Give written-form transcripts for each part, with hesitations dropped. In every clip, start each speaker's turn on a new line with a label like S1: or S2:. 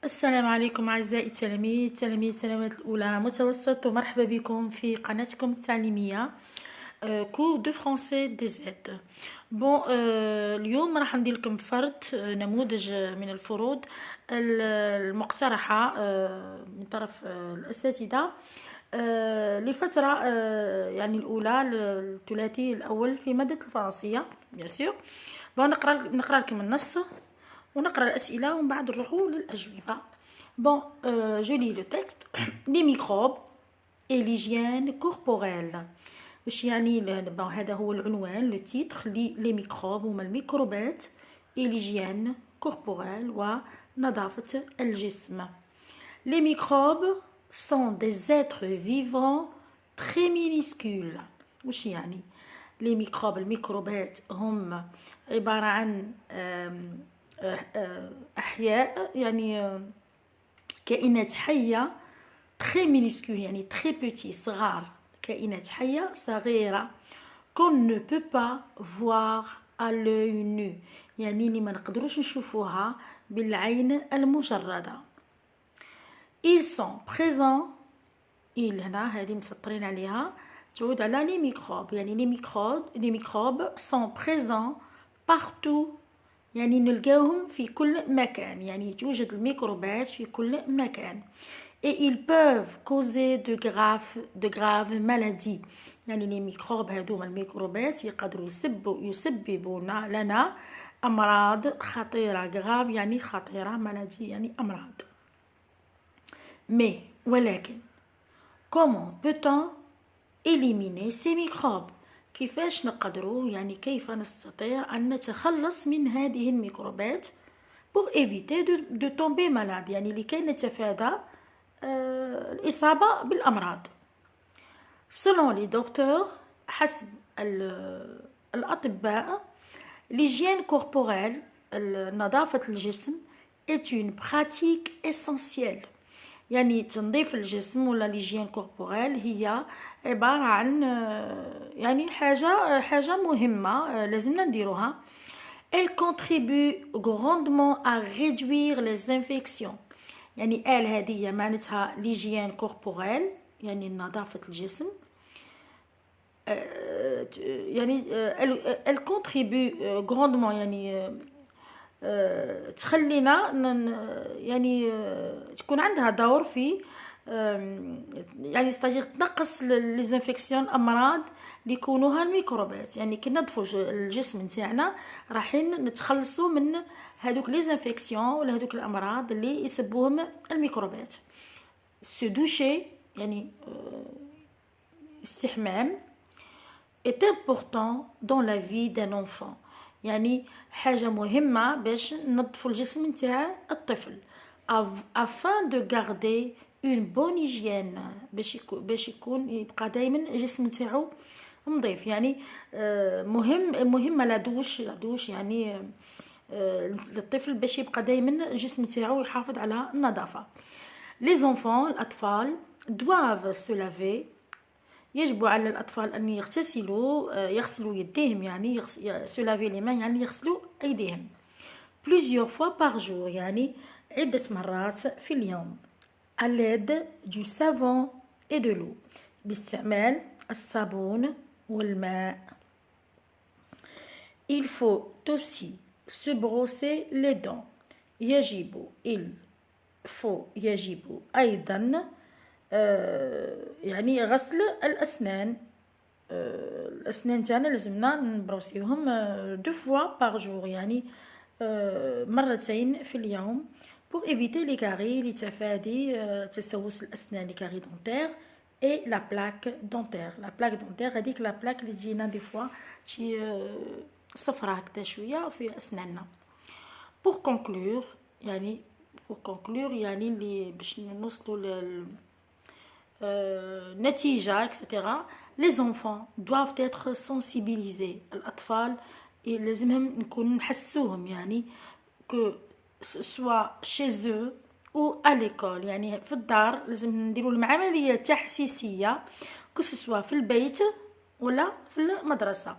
S1: السلام عليكم أعزائي تلاميذ السنوات الأولى متوسط، ومرحبا بكم في قناتكم التعليمية كور دو فرونسي دي زد. بون اليوم راح ندير لكم فرد نموذج من الفروض المقترحة من طرف الأساتذة لفترة يعني الأولى الثلاثي الأول في مادة الفرنسية بيان سور. بون نقرأ لكم النص ونقرأ الأسئلة ومن بعد نروحوا للأجوبة. بون جو لي لو تكست. لي ميكروب اي ليجيان كوربوريل. واش يعني هذا هو العنوان لو تيتر. لي ميكروب هما الميكروبات اي ليجيان كوربوريل ونظافة الجسم. Les microbes sont des êtres vivants très minuscules. وش يعني les microbes؟ الميكروبات هم عبارة عن أحياء، يعني كائنات حية très minuscule، يعني très petit، صغار، كائنات حية صغيرة qu'on ne peut pas voir à l'œil nu، يعني اللي ما نقدروش نشوفوها بالعين المجردة. ils sont présents. هنا هذه مسطرين عليها تعود على لي ميكروب، يعني لي ميكروب sont présents partout، يعني نلقاوهم في كل مكان، يعني توجد الميكروبات في كل مكان. et ils peuvent causer de graves maladies، يعني لي ميكروب هذوما الميكروبات يقدروا يسببون لنا أمراض خطيرة. غراف يعني خطيرة، مالادي يعني أمراض. ولكن comment peut-on éliminer ces microbes؟ كيفاش نقدروا، يعني كيف نستطيع أن نتخلص من هذه الميكروبات pour éviter de tomber malade، يعني لكي نتفادى الإصابة بالأمراض. selon les docteurs، حسب الأطباء، l'hygiène corporelle، نظافة الجسم est une pratique essentielle، يعني تنظيف الجسم ولا ليجين كوربوريل هي عبارة عن يعني حاجة مهمة لازمنا نديروها. elle contribue grandement à réduire les infections، يعني هذه معناتها ليجين كوربوريل يعني نظافة الجسم، يعني elle contribue grandement يعني تخلينا يعني تكون عندها دور في يعني تنقص ليزانفيكسيون الامراض اللي يكونوها الميكروبات، يعني كي ننظفوا الجسم نتاعنا راحين نتخلصوا من هذوك ليزانفيكسيون ولا هذوك الامراض اللي يسبوهم الميكروبات. سو دوشي يعني استحمام est important dans la vie d'un enfant، يعني حاجة مهمة باش ننظفوا الجسم نتاع الطفل afin de garder une bonne hygiène، باش يبقى دائما الجسم نتاعو نظيف، يعني مهمة لا دوش يعني للطفل باش يبقى دائما الجسم نتاعو يحافظ على النظافة. les enfants الأطفال doivent se laver، يجب على الأطفال أن يغسلوا يديهم، يعني se laver les mains يعني يغسلوا أيديهم plusieurs fois par jour، يعني عدة مرات في اليوم à l'aide du savon et de l'eau، باستعمال الصابون والماء. il faut aussi se brosser les dents، يجب أيضا يعني غسل الأسنان. الأسنان تاعنا لازمنا نبروسيوهم 2 fois par jour، يعني مرتين في اليوم pour éviter les caries، لتفادي تسوس الأسنان، les caries dentaires et la plaque dentaire. la plaque dentaire هذيك la plaque اللي تجينا دي فوا شي صفرة هكذا شوية في أسناننا. pour conclure يعني اللي باش نوصلوا نتيجة etc. les enfants doivent être sensibilisés، الأطفال لازمهم نكون نحسوهم، يعني que soit chez eux ou à l'école، يعني في الدار لازم نديروا العملية تحسيسية que ce soit في البيت ولا في المدرسة.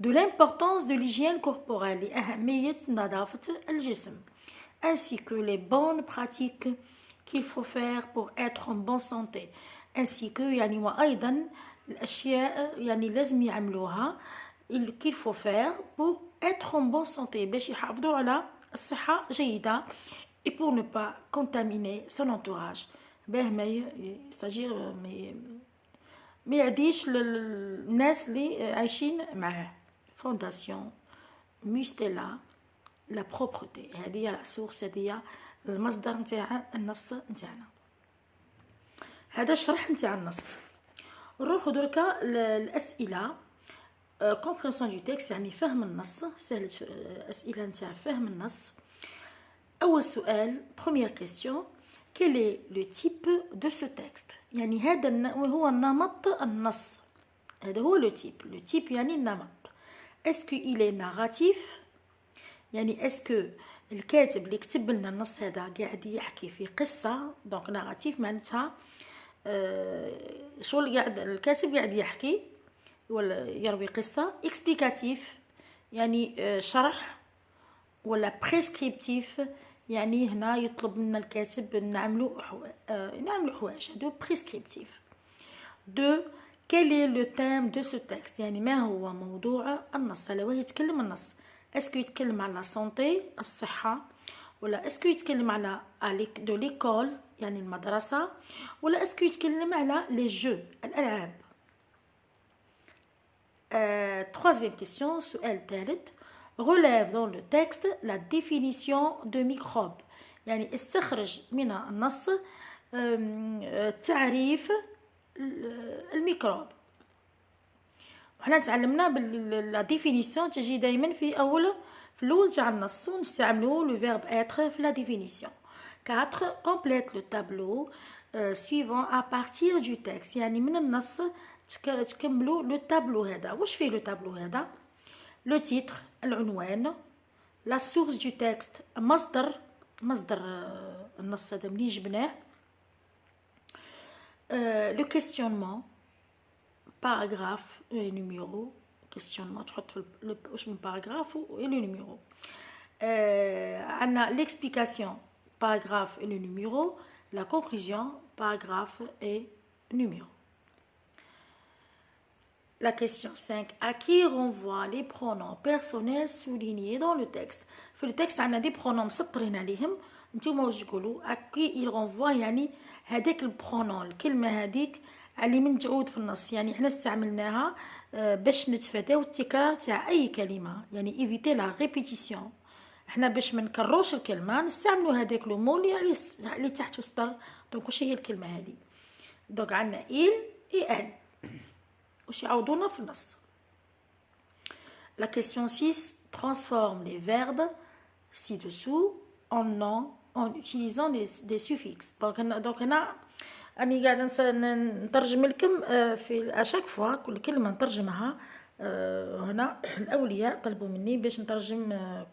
S1: de l'importance de l'hygiène corporelle، لأهمية نظافة الجسم. ainsi que les bonnes pratiques qu'il faut faire pour être en bonne santé, ainsi que يعني وأيضا الأشياء يعني لازم يعملوها qu'il faut faire pour être en bonne santé باش يحافظوا على الصحة جيدة et pour ne pas contaminer son entourage باه ما c'est-à-dire ما يعديش للناس اللي عايشين معاه. فونداسيون مستلا لا بروبرتي هذه هي لا سورس، هذه هي المصدر نتاع النص نتاعنا. هذا الشرح نتاع النص. نروحو دركا الاسئله كومبرينسيون دو تكست يعني فهم النص، سهله اسئله نتاع فهم النص. اول سؤال بروميير كيستيون quel est le type de ce texte يعني هذا هو نمط النص، هذا هو لو تيب يعني النمط. est-ce qu'il est narratif يعني اسكو الكاتب اللي كتب لنا النص هذا قاعد يحكي في قصه، دونك ناراتيف معناتها شو اللي قاعد الكاتب قاعد يحكي ولا يروي قصه. اكسبليكاتيف يعني شرح، ولا بريسكريبتيف يعني هنا يطلب منا الكاتب نعملوا حوايج، هادو بريسكريبتيف. دو quel est le thème de ce texte يعني ما هو موضوع النص، على واه يتكلم النص. اسكو يتكلم على سانتي الصحة، ولا اسكو يتكلم على دو ليكول يعني المدرسة، ولا اسكو يتكلم على لي جو الألعاب. Troisième question, سؤال ثالث. relève dans le texte la définition de microbe يعني استخرج من النص تعريف الميكروب. وحنا تعلمنا بلا ديفينيسيون تجي دائما في الاول تاع النص، ونستعملوا لو فيرب être في لا ديفينيسيون. 4 complète le tableau suivant à partir du texte يعني من النص تكملوا لو تابلو هذا. واش فيه لو تابلو هذا؟ لو تيتر العنوان، لا سورس دو تكست مصدر النص هذا منين جبناه، لو كيستيونمون باراغراف نيميرو، كيستيونمون تحط في واش من باراغراف و لو نيميرو. عندنا ليكسبليكاسيون باراغراف et le numéro, la conclusion paragraphe et numéro. La question 5. À qui renvoient les pronoms personnels soulignés dans le texte? في التكست عندنا دي pronoms مسطرين عليهم، نتوما واش تقولوا؟ à qui il renvoie يعني هذاك البرونون الكلمة هذيك اللي من تعود في النص، يعني احنا استعملناها باش نتفاداو التكرار تاع اي كلمة، يعني ايفيتي لا ريبيتيسيون. احنا باش ما نكرروش الكلمة نستعملوا هذاك لو مو اللي تحت سطر. دونك واش هي الكلمة هذه؟ دونك عندنا il et elle واش يعوضونا في النص. La question 6 transforme les verbes ci-dessous en nom en utilisant des suffixes. donc هنا راني قاعده نترجم لكم في اشاك فوا كل كلمه نترجمها. هنا الاولياء طلبوا مني باش نترجم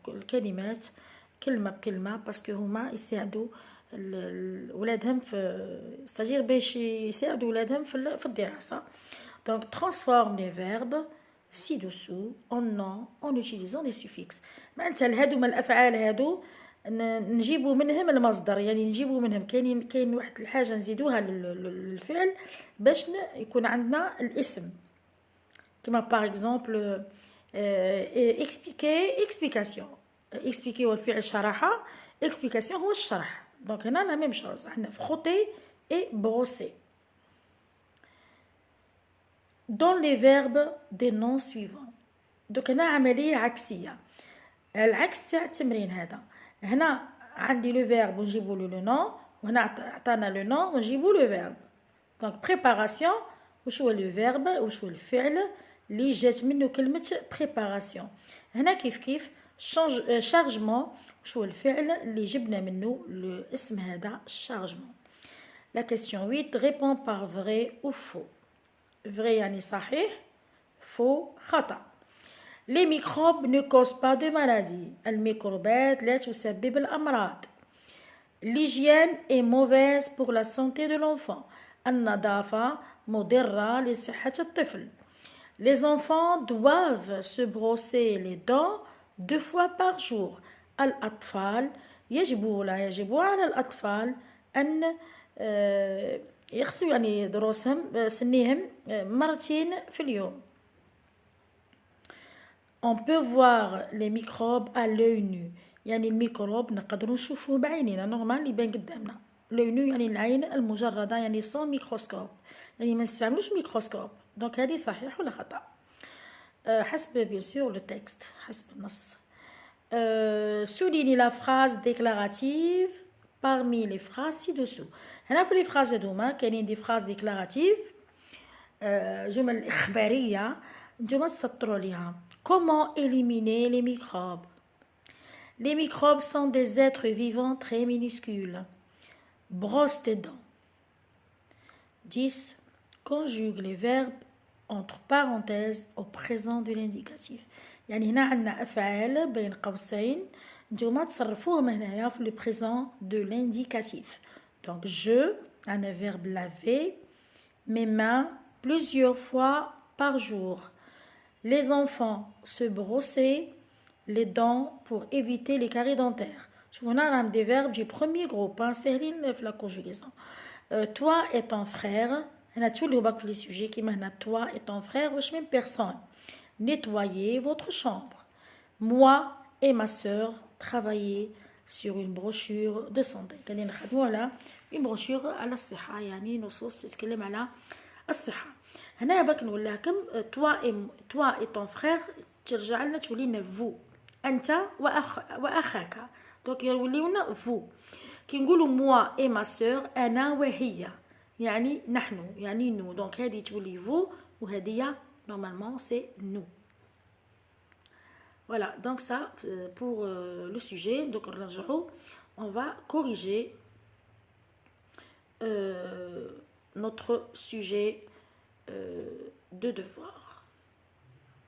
S1: الكلمات كلمه بكلمه باسكو هما يساعدوا ولادهم في ستاجير باش يساعدوا ولادهم في الدراسه. donc transforme les verbes ci-dessous en nom en utilisant des suffixes. معناتها هادو من الافعال هادو نجيبوا منهم المصدر، يعني نجيبوا منهم كاين واحد الحاجه نزيدوها للفعل باش يكون عندنا الاسم، كما باغ اكزومبل اكسبليكاسيون. اكسبليكي هو الفعل شرحه، اكسبليكاسيون هو الشرح. دونك هنا لا ميم شوز، عندنا فروتي اي بروسي. dans les verbes des noms suivants. دوك هنا عمليه عكسيه، العكس تاع التمرين هذا. هنا عندي لو فيرب ونجيبو له لو نون، وهنا عطانا لو نون ونجيبو لو فيرب. دونك بريباراسيون واش هو لو فيرب، واش هو الفعل اللي جات منه كلمه بريباراسيون. هنا كيف شارجمون واش هو الفعل اللي جبنا منه الاسم هذا شارجمون. لا كيسيون 8 répond par vrai ou faux. vrai يعني صحيح، faux خطأ. Les microbes ne causent pas de maladie. الميكروبات لا تسبب الأمراض. L'hygiène est mauvaise pour la santé de l'enfant. النظافة مضرة لصحة الطفل. Les enfants doivent se brosser les dents 2 fois par jour. الأطفال يجب على الأطفال أن يغسلوا يعني ضروسهم سنيهم مرتين في اليوم. On peut voir les microbes à l'œil nu. يعني الميكروب نقدروا نشوفوه بعينينا نورمال اللي يبان قدامنا. l'œil nu يعني العين المجردة يعني sans ميكروسكوب يعني ما نستعملوش ميكروسكوب. دونك هذه صحيح ولا خطأ؟ حسب بيان سور لو تكست حسب النص. souligne la phrase déclarative parmi les phrases ci-dessous. هنا في les phrases هذوما كاينين دي phrases déclaratives جمل إخبارية نتوما تسطروا ليها. Comment éliminer les microbes? Les microbes sont des êtres vivants très minuscules. Brosse tes dents. 10. Conjugue les verbes entre parenthèses au présent de l'indicatif. يعني هنا عندنا أفعال بين قوسين نتوما تصرفوهم هنايا في le présent de l'indicatif. Donc je, un verbe laver, mes mains plusieurs fois par jour. Les enfants se brosser les dents pour éviter les caries dentaires. شوفوا هنا راهم des verbes du premier groupe ساهلين في la conjugaison. Toi et ton frère هنا توليو باك في les sujets كيما هنا toi et ton frère واش même personne. Nettoyez votre chambre. Moi et ma sœur travaillez sur une brochure de santé. كاين نخدموا على une brochure على الصحة يعني نصوص تتكلم على الصحة. هنا باك نقول لكم toi et ton frère ترجع لنا تولي لنا vous انت واخاك دونك يوليونا vous. كي نقولوا moi et ma sœur انا وهي يعني نحن يعني نو دونك هذه تولي vous وهذه normalement c'est nous. Voilà, donc ça pour le sujet. Donc on va corriger notre sujet de devoir.